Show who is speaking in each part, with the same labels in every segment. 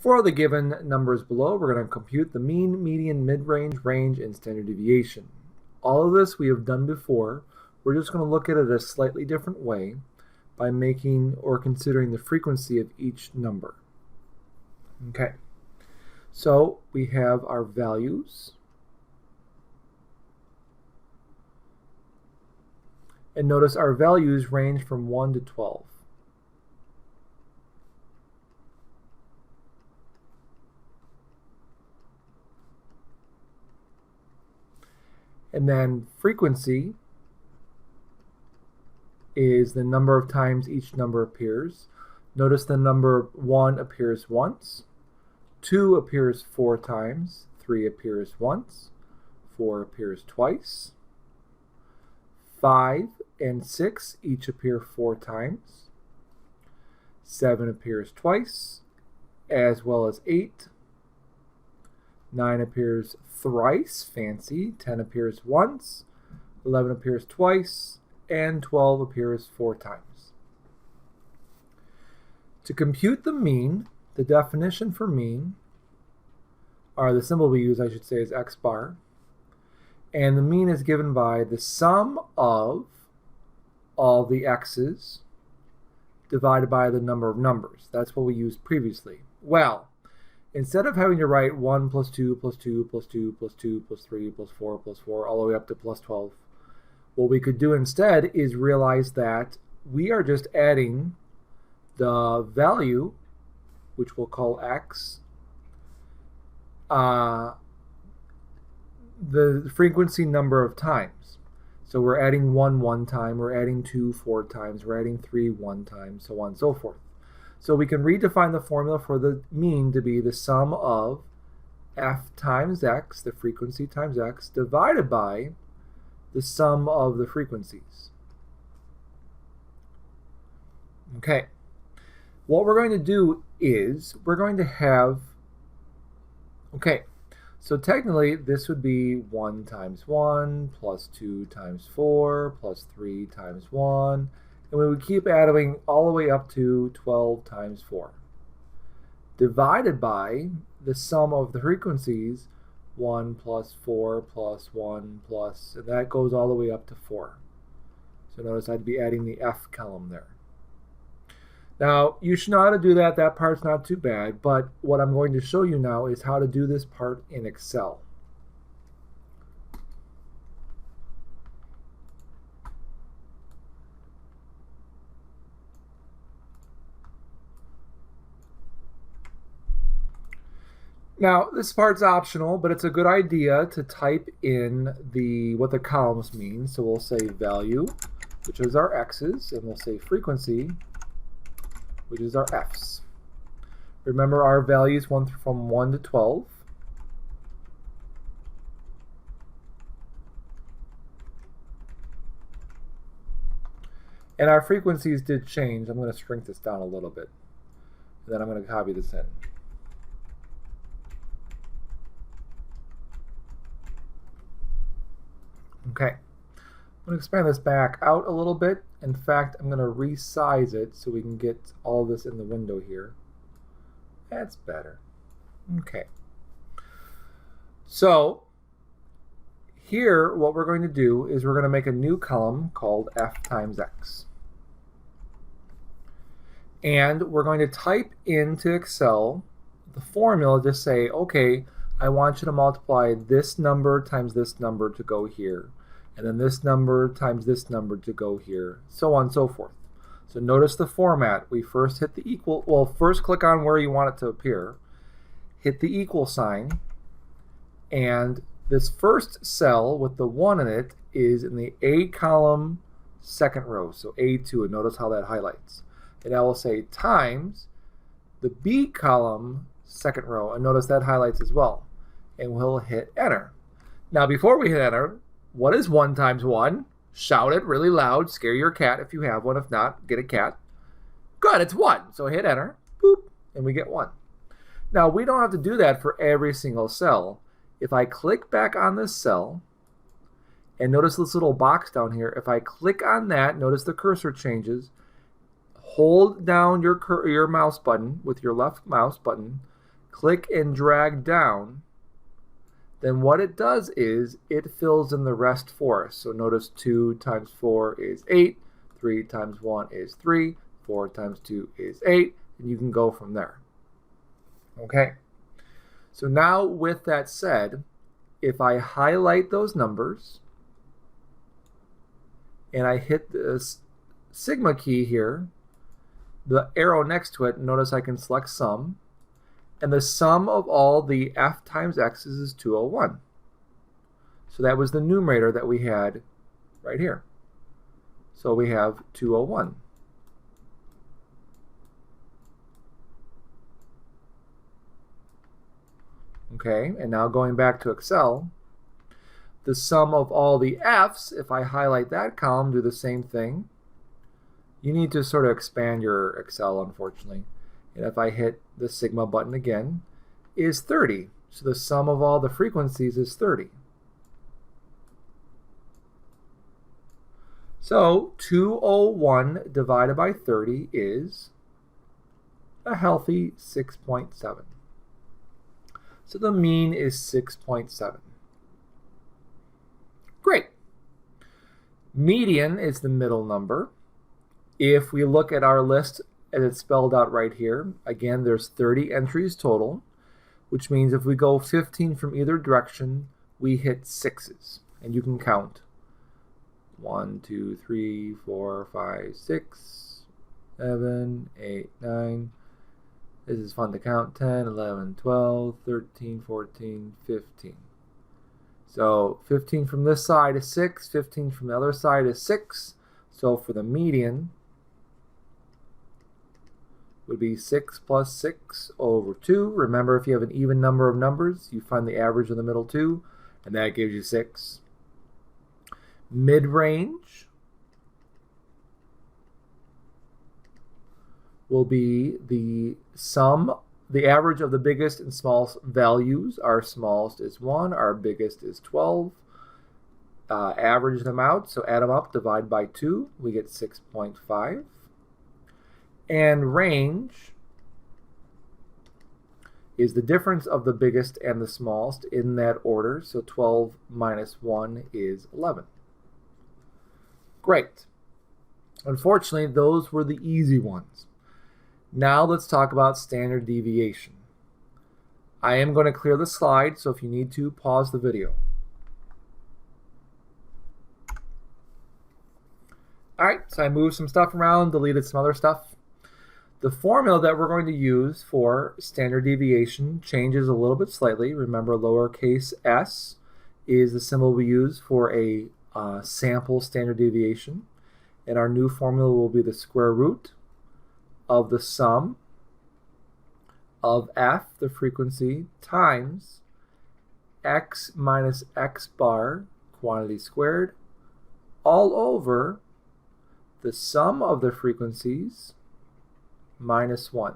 Speaker 1: For the given numbers below, we're going to compute the mean, median, mid-range, range, and standard deviation. All of this we have done before. We're just going to look at it a slightly different way by making or considering the frequency of each number. Okay, so we have our values. And notice our values range from 1 to 12. And then frequency is the number of times each number appears. Notice the number 1 appears once, 2 appears 4 times, 3 appears once, 4 appears twice, 5 and 6 each appear 4 times, 7 appears twice, as well as 8, 9 appears thrice, fancy, 10 appears once, 11 appears twice, and 12 appears 4 times. To compute the mean, the definition for mean, or the symbol we use, I should say, is x bar, and the mean is given by the sum of all the x's divided by the number of numbers. That's what we used previously. Well, instead of having to write 1 plus 2 plus 2 plus 2 plus 2 plus 3 plus 4 plus 4 all the way up to plus 12, what we could do instead is realize that we are just adding the value, which we'll call x, the frequency number of times. So we're adding 1 one time, we're adding 2 4 times, we're adding 3 one time, so on and so forth. So we can redefine the formula for the mean to be the sum of f times x, the frequency times x, divided by the sum of the frequencies. Okay, what we're going to do is we're going to have, okay, so technically this would be 1 times 1 plus 2 times 4 plus 3 times 1, and we would keep adding all the way up to 12 times 4, divided by the sum of the frequencies, 1 plus 4 plus 1 plus, and that goes all the way up to 4. So notice I'd be adding the F column there. Now, you should know how to do that. That part's not too bad, but what I'm going to show you now is how to do this part in Excel. Now, this part's optional, but it's a good idea to type in what the columns mean. So we'll say value, which is our x's, and we'll say frequency, which is our f's. Remember, our values from 1 to 12. And our frequencies did change. I'm going to shrink this down a little bit. And then I'm going to copy this in. Okay, I'm going to expand this back out a little bit. In fact, I'm going to resize it so we can get all this in the window here. That's better. Okay. So here, what we're going to do is we're going to make a new column called f times x. And we're going to type into Excel the formula to say, okay, I want you to multiply this number times this number to go here, and then this number times this number to go here, so on and so forth. So notice the format. We first hit the equal, well, first click on where you want it to appear, hit the equal sign, and this first cell with the 1 in it is in the A column, second row, so A2, and notice how that highlights. And I will say times the B column, second row, and notice that highlights as well. And we'll hit enter. Now before we hit enter, what is 1 times 1? Shout it really loud, scare your cat if you have one. If not, get a cat. Good, it's 1. So hit enter, boop, and we get 1. Now we don't have to do that for every single cell. If I click back on this cell, and notice this little box down here, if I click on that, notice the cursor changes. Hold down your mouse button with your left mouse button click and drag down, then what it does is it fills in the rest for us. So notice 2 times 4 is 8, 3 times 1 is 3, 4 times 2 is 8, and you can go from there. Okay, so now with that said, if I highlight those numbers and I hit this sigma key here, the arrow next to it, notice I can select sum, and the sum of all the f times x's is 201. So that was the numerator that we had right here. So we have 201. Okay, and now going back to Excel, the sum of all the f's, if I highlight that column, do the same thing. You need to sort of expand your Excel, unfortunately. And if I hit the sigma button again, is 30. So the sum of all the frequencies is 30. So 201 divided by 30 is a healthy 6.7. So the mean is 6.7. Great. Median is the middle number. If we look at our list as it's spelled out right here, again, there's 30 entries total, which means if we go 15 from either direction, we hit 6s. And you can count 1, 2, 3, 4, 5, 6, 7, 8, 9. This is fun to count. 10, 11, 12, 13, 14, 15. So 15 from this side is 6, 15 from the other side is 6. So for the median would be 6 plus 6 over 2. Remember, if you have an even number of numbers, you find the average of the middle two, and that gives you 6. Mid-range will be the sum, the average of the biggest and smallest values. Our smallest is 1, our biggest is 12. Average them out, so add them up, divide by 2, we get 6.5. And range is the difference of the biggest and the smallest in that order, so 12 minus 1 is 11. Great. Unfortunately, those were the easy ones. Now let's talk about standard deviation. I am going to clear the slide, so if you need to, pause the video. Alright, so I moved some stuff around, deleted some other stuff. The formula that we're going to use for standard deviation changes a little bit slightly. Remember, lowercase s is the symbol we use for a sample standard deviation. And our new formula will be the square root of the sum of f, the frequency, times x minus x bar, quantity squared, all over the sum of the frequencies minus 1.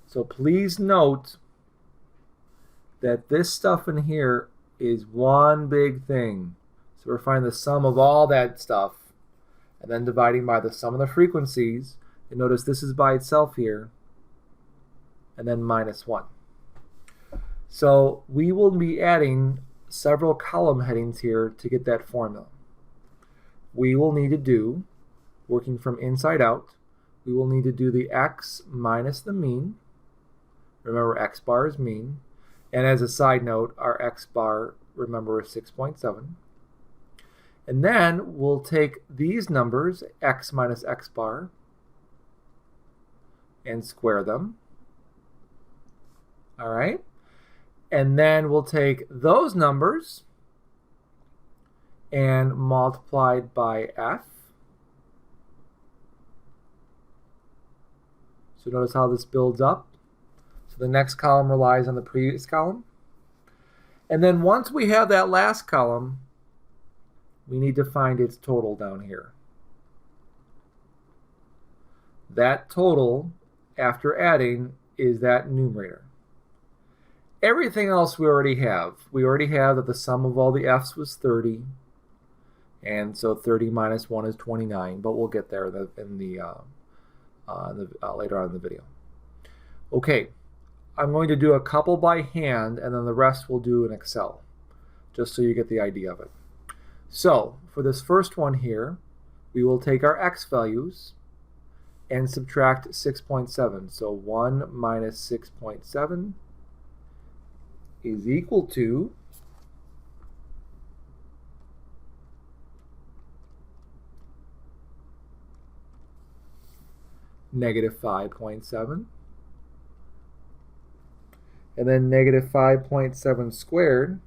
Speaker 1: So please note that this stuff in here is one big thing. So we're finding the sum of all that stuff and then dividing by the sum of the frequencies. And notice this is by itself here, and then minus 1. So we will be adding several column headings here to get that formula. We will need to do, working from inside out, we will need to do the x minus the mean. Remember, x bar is mean. And as a side note, our x bar, remember, is 6.7. And then we'll take these numbers, x minus x bar, and square them. All right? And then we'll take those numbers and multiply it by f. So notice how this builds up. So the next column relies on the previous column. And then once we have that last column, we need to find its total down here. That total, after adding, is that numerator. Everything else we already have. We already have that the sum of all the f's was 30. And so 30 minus 1 is 29, but we'll get there later on in the video. Okay, I'm going to do a couple by hand, and then the rest we'll do in Excel, just so you get the idea of it. So for this first one here, we will take our x values and subtract 6.7. So 1 minus 6.7 is equal to negative 5.7. And then negative 5.7 squared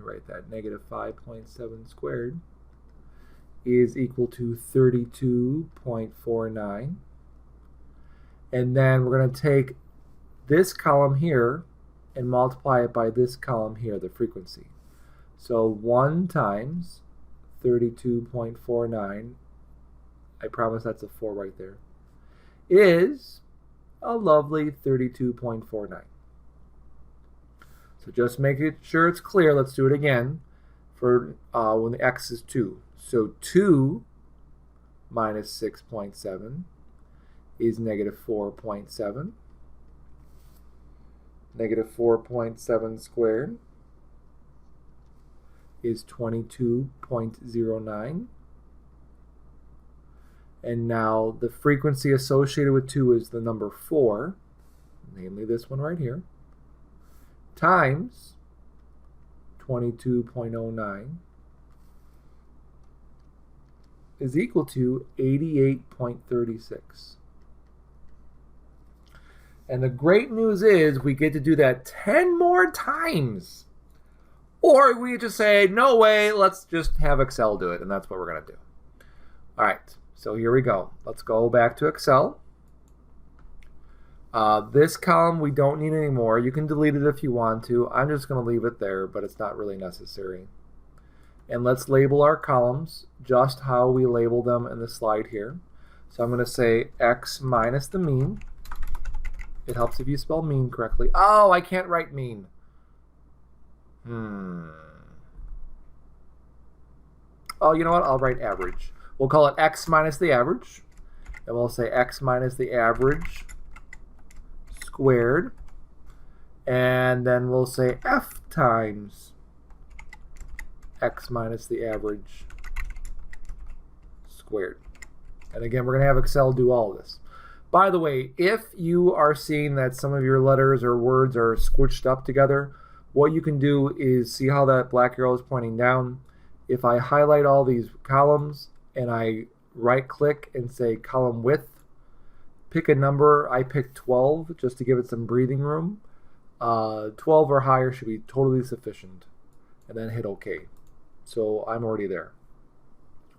Speaker 1: write that, negative 5.7 squared is equal to 32.49. And then we're going to take this column here and multiply it by this column here, the frequency. So 1 times 32.49, I promise that's a 4 right there, is a lovely 32.49. So just making sure it's clear, let's do it again for when the x is 2. So 2 minus 6.7 is negative 4.7. Negative 4.7 squared is 22.09. And now the frequency associated with 2 is the number 4, namely this one right here, times 22.09 is equal to 88.36. And the great news is we get to do that 10 more times. Or we just say, no way, let's just have Excel do it, and that's what we're going to do. All right, so here we go. Let's go back to Excel. This column we don't need anymore. You can delete it if you want to. I'm just going to leave it there, but it's not really necessary. And let's label our columns just how we label them in the slide here. So I'm going to say x minus the mean. It helps if you spell mean correctly. Oh, I can't write mean. Oh, you know what? I'll write average. We'll call it x minus the average. And we'll say x minus the average squared. And then we'll say f times x minus the average squared. And again, we're going to have Excel do all of this. By the way, if you are seeing that some of your letters or words are squished up together, what you can do is see how that black arrow is pointing down. If I highlight all these columns and I right click and say column width, pick a number. I picked 12 just to give it some breathing room. 12 or higher should be totally sufficient. And then hit OK. So I'm already there.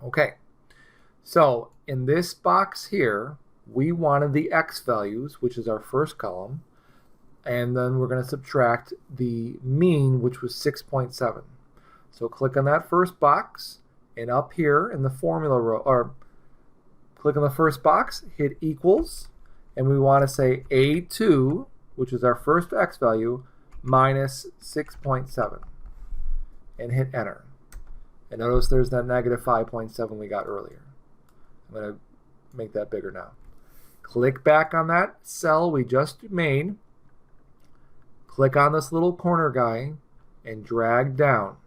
Speaker 1: Okay. So in this box here, we wanted the x values, which is our first column, and then we're going to subtract the mean, which was 6.7. So click on that first box, and up here in the formula row, or click on the first box, hit equals, and we want to say A2, which is our first x value, minus 6.7, and hit enter. And notice there's that negative 5.7 we got earlier. I'm going to make that bigger now. Click back on that cell we just made. Click on this little corner guy and drag down.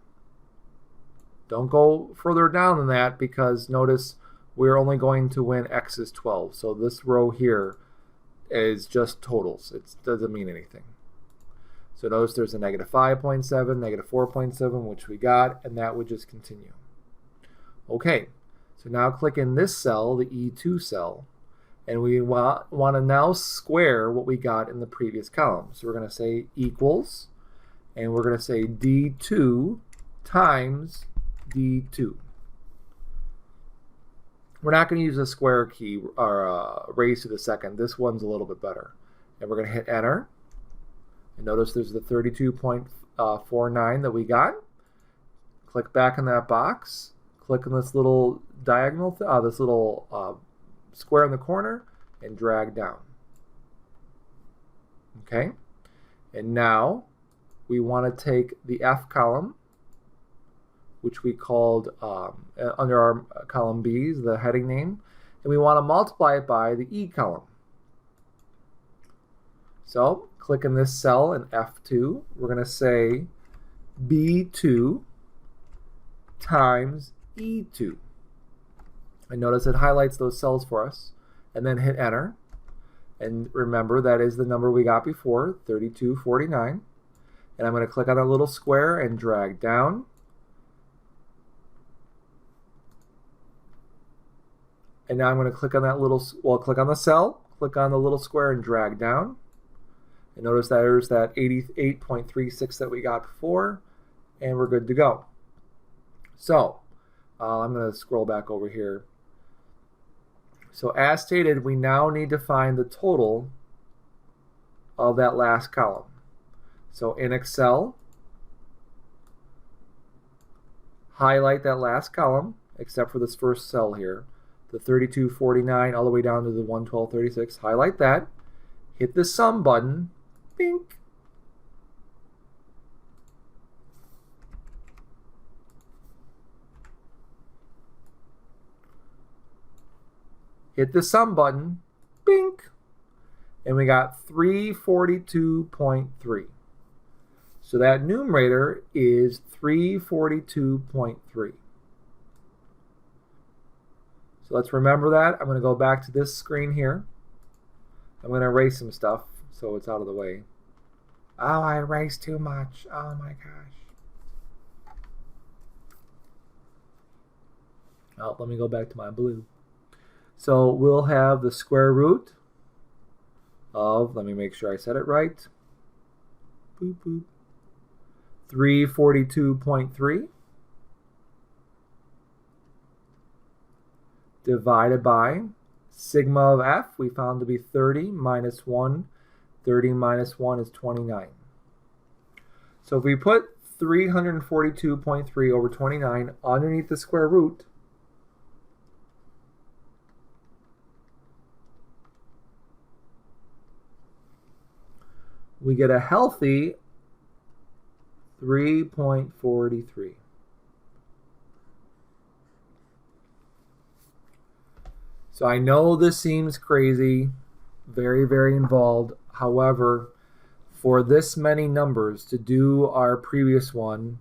Speaker 1: Don't go further down than that because notice we're only going to when x is 12. So this row here is just totals. It doesn't mean anything. So notice there's a negative 5.7, negative 4.7, which we got, and that would just continue. Okay, so now click in this cell, the E2 cell, and we want to now square what we got in the previous column. So we're going to say equals, and we're going to say D2 times D2. We're not going to use a square key or raise to the second. This one's a little bit better. And we're going to hit enter. And notice there's the 32.49 that we got. Click back in that box. Click on this little diagonal, this little square in the corner, and drag down. Okay? And now we want to take the F column, which we called under our column B's, the heading name, and we want to multiply it by the E column. So click in this cell in F2. We're going to say B2 times E2. And notice it highlights those cells for us. And then hit enter. And remember, that is the number we got before, 3249. And I'm going to click on that little square and drag down. And now I'm going to click on that little, well, click on the cell, click on the little square and drag down. And notice that there's that 88.36 that we got before, and we're good to go. So I'm going to scroll back over here. So as stated, we now need to find the total of that last column. So in Excel, highlight that last column, except for this first cell here, the 3249 all the way down to the 11236. Highlight that, hit the sum button, bink. Hit the sum button, bink, and we got 342.3. So that numerator is 342.3. So let's remember that. I'm going to go back to this screen here. I'm going to erase some stuff so it's out of the way. Oh, I erased too much. Oh my gosh. Oh, let me go back to my blue. So we'll have the square root of, let me make sure I said it right, boop, boop, 342.3 divided by sigma of f, we found to be 30 minus 1. 30 minus 1 is 29. So if we put 342.3 over 29 underneath the square root, we get a healthy 3.43. So I know this seems crazy, very, very involved. However, for this many numbers to do our previous one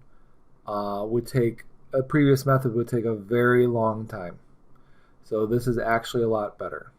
Speaker 1: previous method would take a very long time. So this is actually a lot better.